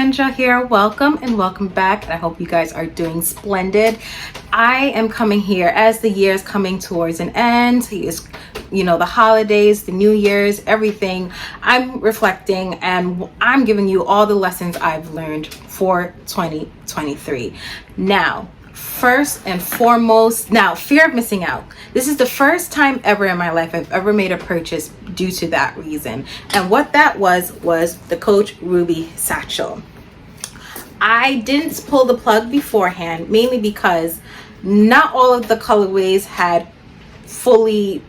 Kendra here. Welcome and welcome back. I hope you guys are doing splendid. I am coming here as the year is coming towards an end. It's, the holidays, the New Year's, everything. I'm reflecting and I'm giving you all the lessons I've learned for 2023. Now, first and foremost, fear of missing out. This is the first time ever in my life I've ever made a purchase due to that reason. And what that was the Coach Ruby satchel. I didn't pull the plug beforehand, mainly because not all of the colorways had fully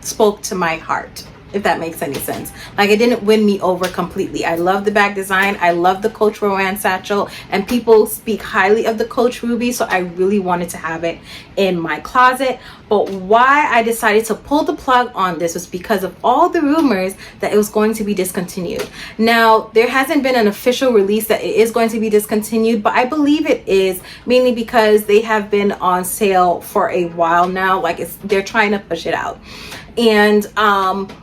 spoke to my heart, if that makes any sense. Like, it didn't win me over completely. I love the bag design. I love the Coach Rowan satchel, and people speak highly of the Coach Ruby, so I really wanted to have it in my closet. But why I decided to pull the plug on this was because of all the rumors that it was going to be discontinued. Now, there hasn't been an official release that it is going to be discontinued, but I believe it is, mainly because they have been on sale for a while now. Like, they're trying to push it out. And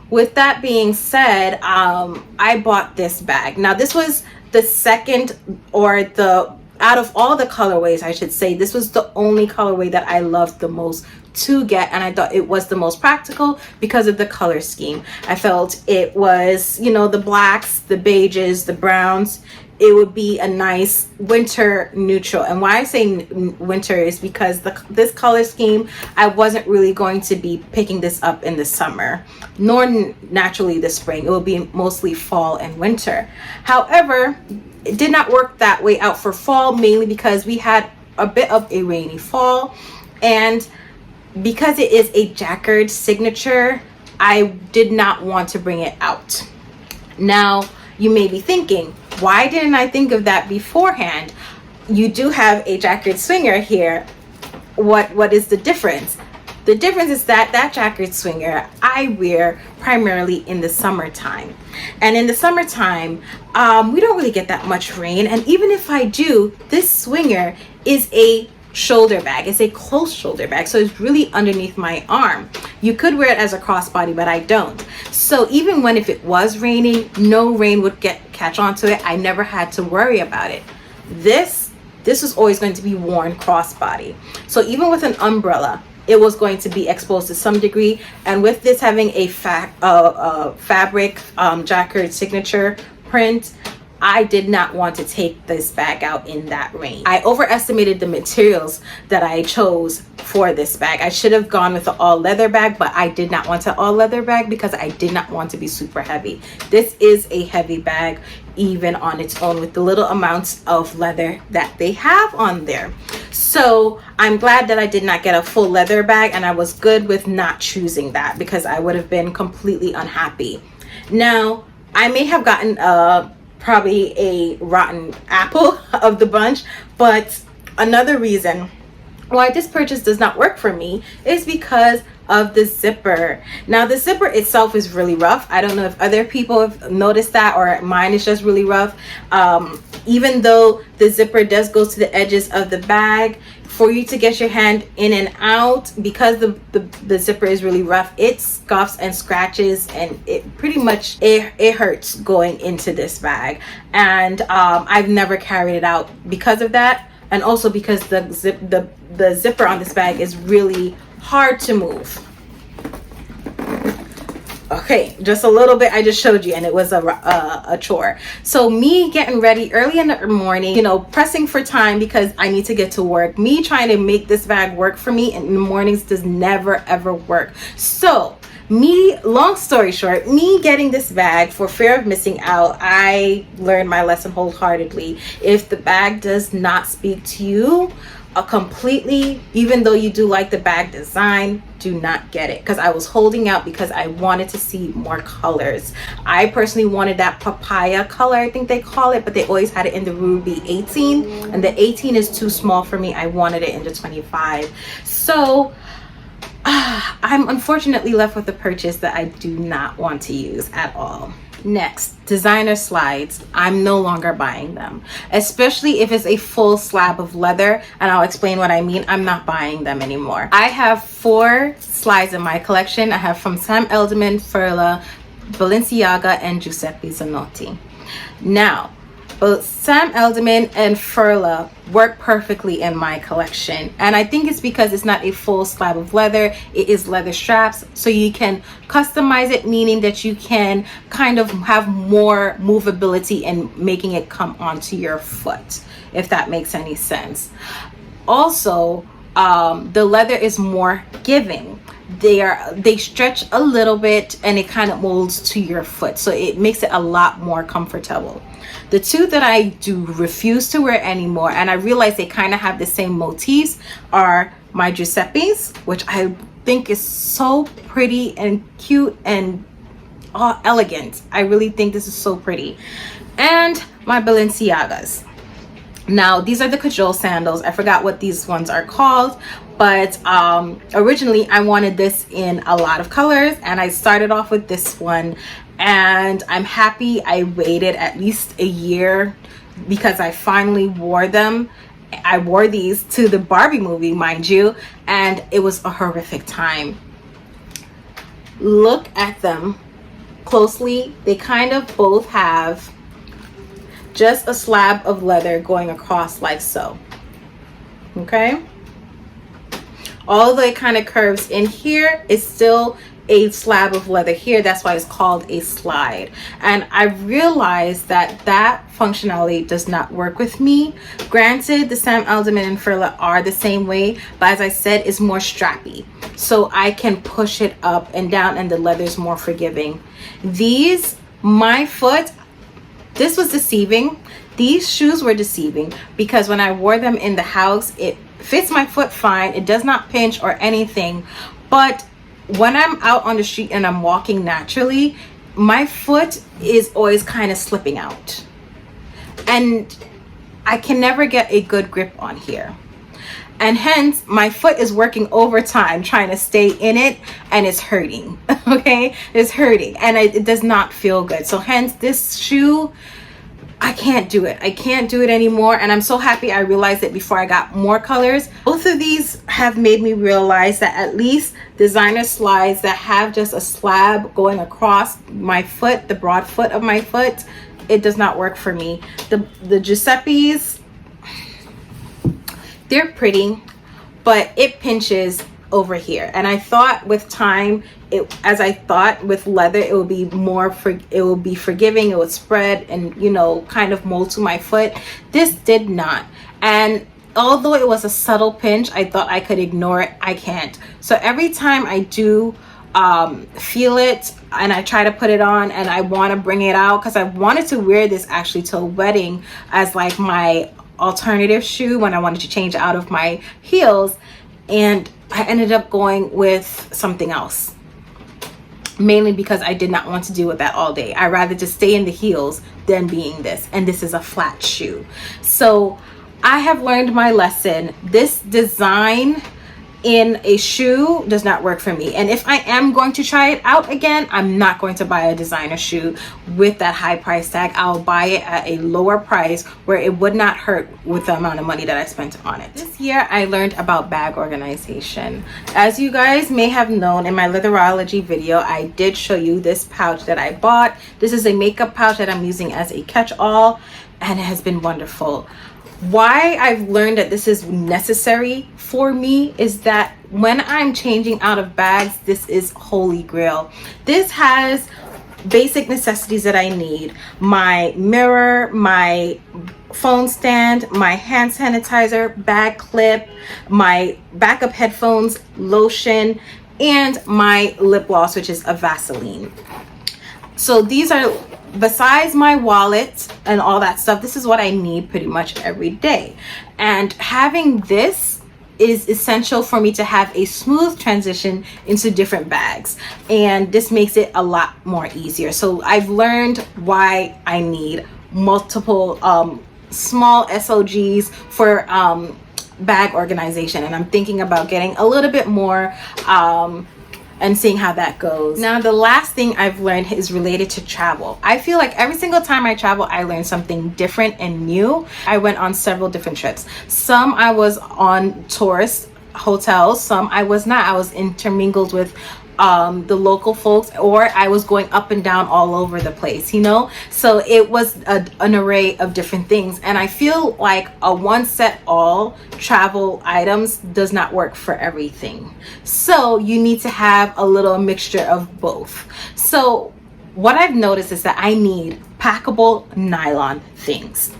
with that being said, I bought this bag. Now, this was the second, out of all the colorways, I should say, this was the only colorway that I loved the most to get, and I thought it was the most practical because of the color scheme. I felt it was, the blacks, the beiges, the browns. It would be a nice winter neutral. And why I say winter is because this color scheme, I wasn't really going to be picking this up in the summer, nor naturally the spring. It will be mostly fall and winter. However, it did not work that way out for fall, mainly because we had a bit of a rainy fall. And because it is a jacquard signature, I did not want to bring it out. Now, you may be thinking, why didn't I think of that beforehand? You do have a jacquard swinger here. What is the difference? The difference is that jacquard swinger I wear primarily in the summertime. And in the summertime, we don't really get that much rain. And even if I do, this swinger is a shoulder bag. It's a close shoulder bag, so it's really underneath my arm. You could wear it as a crossbody, but I don't. So even if it was raining, no rain would catch onto it. I never had to worry about it. This was always going to be worn crossbody. So even with an umbrella, it was going to be exposed to some degree. And with this having a fabric jacquard signature print, I did not want to take this bag out in that rain. I overestimated the materials that I chose for this bag. I should have gone with an all leather bag, but I did not want an all leather bag because I did not want to be super heavy. This is a heavy bag, even on its own, with the little amounts of leather that they have on there. So I'm glad that I did not get a full leather bag, and I was good with not choosing that because I would have been completely unhappy. Now, I may have gotten probably a rotten apple of the bunch, but another reason why this purchase does not work for me is because of the zipper. Now, the zipper itself is really rough. I don't know if other people have noticed that, or mine is just really rough. Even though the zipper does go to the edges of the bag, for you to get your hand in and out, because the zipper is really rough, it scuffs and scratches, and it pretty much it hurts going into this bag. And I've never carried it out because of that, and also because the zipper on this bag is really hard to move. Okay, just a little bit I just showed you, and it was a chore. So me getting ready early in the morning, pressing for time because I need to get to work, me trying to make this bag work for me in the mornings does never ever work. So long story short, me getting this bag for fear of missing out, I learned my lesson wholeheartedly. If the bag does not speak to you completely, even though you do like the bag design, do not get it. Because I was holding out because I wanted to see more colors. I personally wanted that papaya color, I think they call it, but they always had it in the Ruby 18, and the 18 is too small for me. I wanted it in the 25. So I'm unfortunately left with a purchase that I do not want to use at all. Next, designer slides. I'm no longer buying them, especially if it's a full slab of leather, and I'll explain what I mean. I'm not buying them anymore. I have 4 slides in my collection. I have from Sam Edelman, Furla, Balenciaga, and Giuseppe Zanotti. Now, But Sam Elderman and Furla work perfectly in my collection, and I think it's because it's not a full slab of leather. It is leather straps, so you can customize it, meaning that you can kind of have more movability in making it come onto your foot, if that makes any sense. Also, the leather is more giving. They stretch a little bit and it kind of molds to your foot, so it makes it a lot more comfortable. The two that I do refuse to wear anymore, and I realize they kind of have the same motifs, are my Giuseppe's, which I think is so pretty and cute and elegant. I really think this is so pretty. And my Balenciagas. Now, these are the cajole sandals. I forgot what these ones are called, but originally I wanted this in a lot of colors, and I started off with this one, and I'm happy I waited at least a year because I finally wore them. I wore these to the Barbie movie, mind you, and it was a horrific time. Look at them closely. They kind of both have just a slab of leather going across like so. Okay, although it kind of curves in here, it's still a slab of leather here. That's why it's called a slide. And I realized that that functionality does not work with me. Granted, the Sam Elderman and Furla are the same way, but as I said, it's more strappy, so I can push it up and down, and the leather is more forgiving. These, my foot, this was deceiving. These shoes were deceiving because when I wore them in the house, it fits my foot fine. It does not pinch or anything. But when I'm out on the street and I'm walking naturally, my foot is always kind of slipping out. And I can never get a good grip on here. And hence my foot is working overtime trying to stay in it, and it's hurting. Okay, it's hurting, and it does not feel good. So hence this shoe, I can't do it. I can't do it anymore, and I'm so happy I realized it before I got more colors. Both of these have made me realize that at least designer slides that have just a slab going across my foot, the broad foot of my foot, it does not work for me. The Giuseppe's, they're pretty, but it pinches over here, and I thought with time, as I thought with leather, it would be more it will be forgiving, it would spread and, you know, kind of mold to my foot. This did not, and although it was a subtle pinch, I thought I could ignore it. I can't. So every time I do feel it and I try to put it on and I want to bring it out, because I wanted to wear this actually to a wedding as like my alternative shoe when I wanted to change out of my heels, and I ended up going with something else, mainly because I did not want to deal with that all day. I'd rather just stay in the heels than being this, and this is a flat shoe. So I have learned my lesson. This design in a shoe does not work for me, and if I am going to try it out again, I'm not going to buy a designer shoe with that high price tag. I'll buy it at a lower price where it would not hurt with the amount of money that I spent on it. This year I learned about bag organization. As you guys may have known, in my litherology video I did show you this pouch that I bought. This is a makeup pouch that I'm using as a catch-all, and it has been wonderful. Why I've learned that this is necessary for me is that when I'm changing out of bags, this is holy grail. This has basic necessities that I need: my mirror, my phone stand, my hand sanitizer, bag clip, my backup headphones, lotion, and my lip gloss, which is a Vaseline. So these are, besides my wallet and all that stuff, this is what I need pretty much every day. And having this is essential for me to have a smooth transition into different bags, and this makes it a lot more easier. So I've learned why I need multiple small SOGs for bag organization, and I'm thinking about getting a little bit more and seeing how that goes. Now, the last thing I've learned is related to travel. I feel like every single time I travel, I learn something different and new. I went on several different trips. Some I was on tourist hotels, some I was not. I was intermingled with the local folks, or I was going up and down all over the place, you know. So it was an array of different things, and I feel like a one set all travel items does not work for everything. So you need to have a little mixture of both. So what I've noticed is that I need packable nylon things.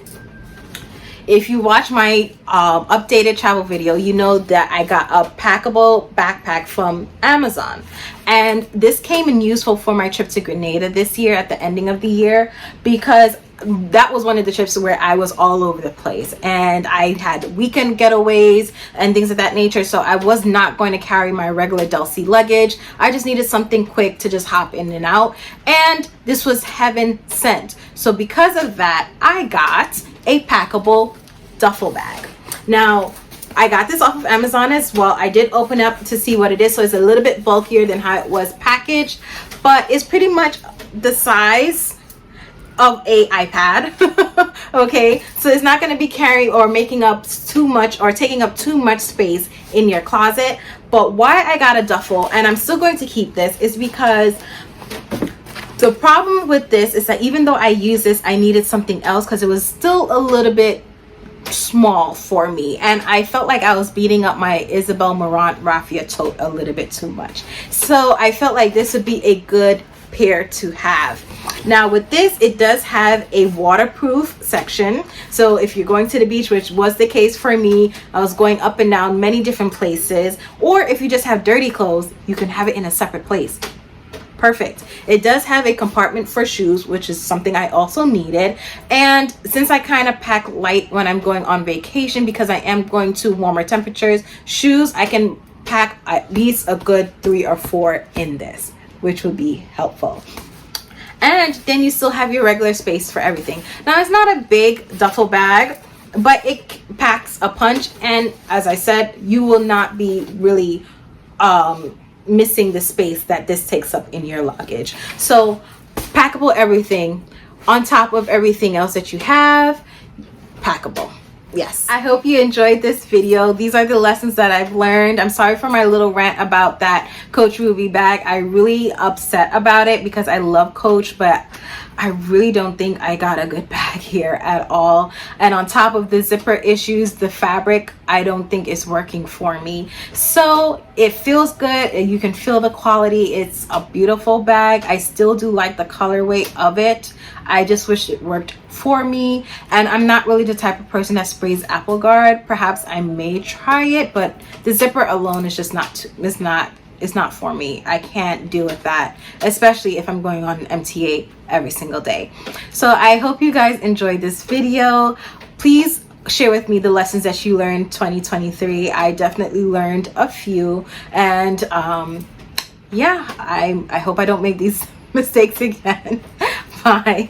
If you watch my updated travel video, you know that I got a packable backpack from Amazon. And this came in useful for my trip to Grenada this year at the ending of the year, because that was one of the trips where I was all over the place and I had weekend getaways and things of that nature. So I was not going to carry my regular Delsey luggage. I just needed something quick to just hop in and out. And this was heaven sent. So because of that, I got a packable duffel bag. Now, I got this off of Amazon as well. I did open up to see what it is. So it's a little bit bulkier than how it was packaged, but it's pretty much the size of a iPad. Okay, so it's not going to be carrying or making up too much or taking up too much space in your closet. But why I got a duffel, and I'm still going to keep this, is because the problem with this is that even though I use this, I needed something else because it was still a little bit small for me, and I felt like I was beating up my Isabel Marant raffia tote a little bit too much. So I felt like this would be a good pair to have. Now with this, it does have a waterproof section, so if you're going to the beach, which was the case for me, I was going up and down many different places, or if you just have dirty clothes, you can have it in a separate place. Perfect. It does have a compartment for shoes, which is something I also needed. And since I kind of pack light when I'm going on vacation, because I am going to warmer temperatures, shoes, I can pack at least a good 3 or 4 in this, which would be helpful. And then you still have your regular space for everything. Now, it's not a big duffel bag, but it packs a punch. And as I said, you will not be really missing the space that this takes up in your luggage. So packable everything on top of everything else that you have. Packable. Yes. I hope you enjoyed this video. These are the lessons that I've learned. I'm sorry for my little rant about that Coach Ruby bag. I'm really upset about it because I love Coach, but I really don't think I got a good bag here at all. And on top of the zipper issues, the fabric, I don't think it's working for me. So it feels good and you can feel the quality. It's a beautiful bag. I still do like the colorway of it. I just wish it worked for me. And I'm not really the type of person that sprays Apple Guard. Perhaps I may try it, but the zipper alone is just it's not for me. I can't deal with that, especially if I'm going on an MTA every single day. So I hope you guys enjoyed this video. Please share with me the lessons that you learned 2023. I definitely learned a few, and yeah, I hope I don't make these mistakes again. Bye.